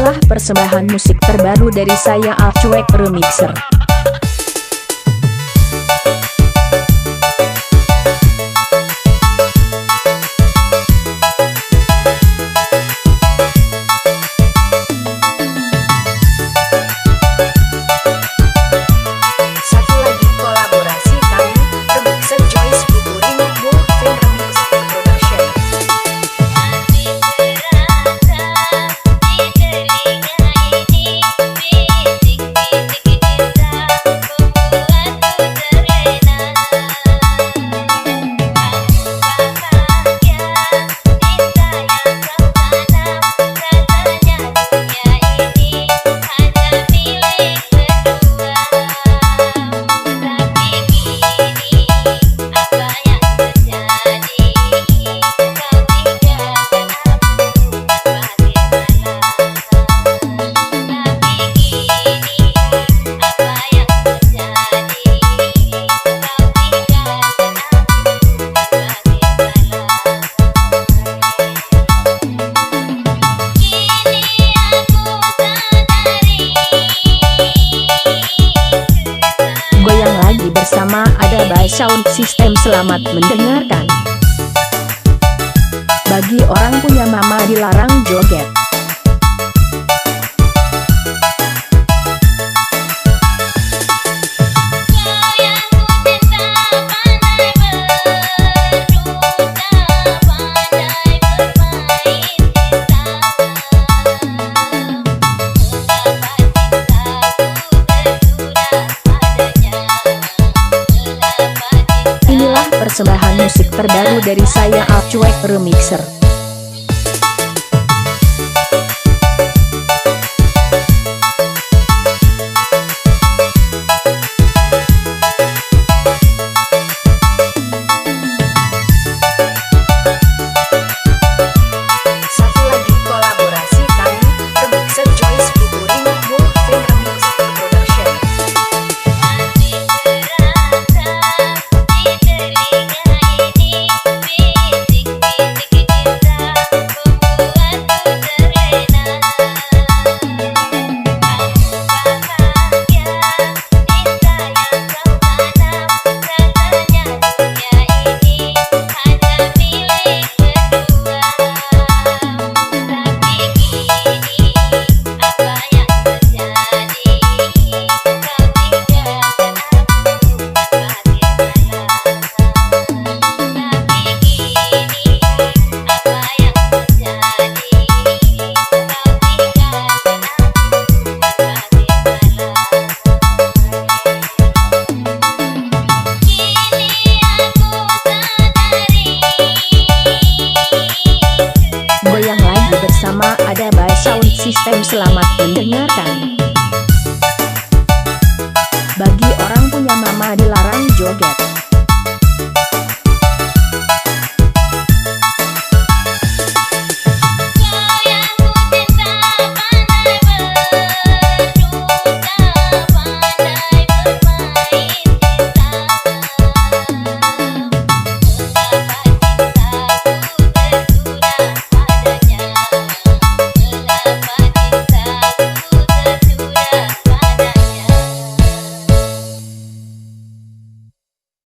Inilah persembahan musik terbaru dari saya Afcuek Remixer. Satu lagi kolaborasi kami, Remixer Joyce Buburin Wolfin Remix Production. Goyang lagi bersama Ada by Sound System. Selamat mendengarkan. Bagi orang punya mama dilarang joget. Inilah persembahan musik terbaru dari saya Afcuek Remixer. Satu lagi kolaborasi kami, Remixer Joyce Buburin Wolfin Remix Production. Goyang lagi bersama Ada by Sound System. Selamat mendengarkan.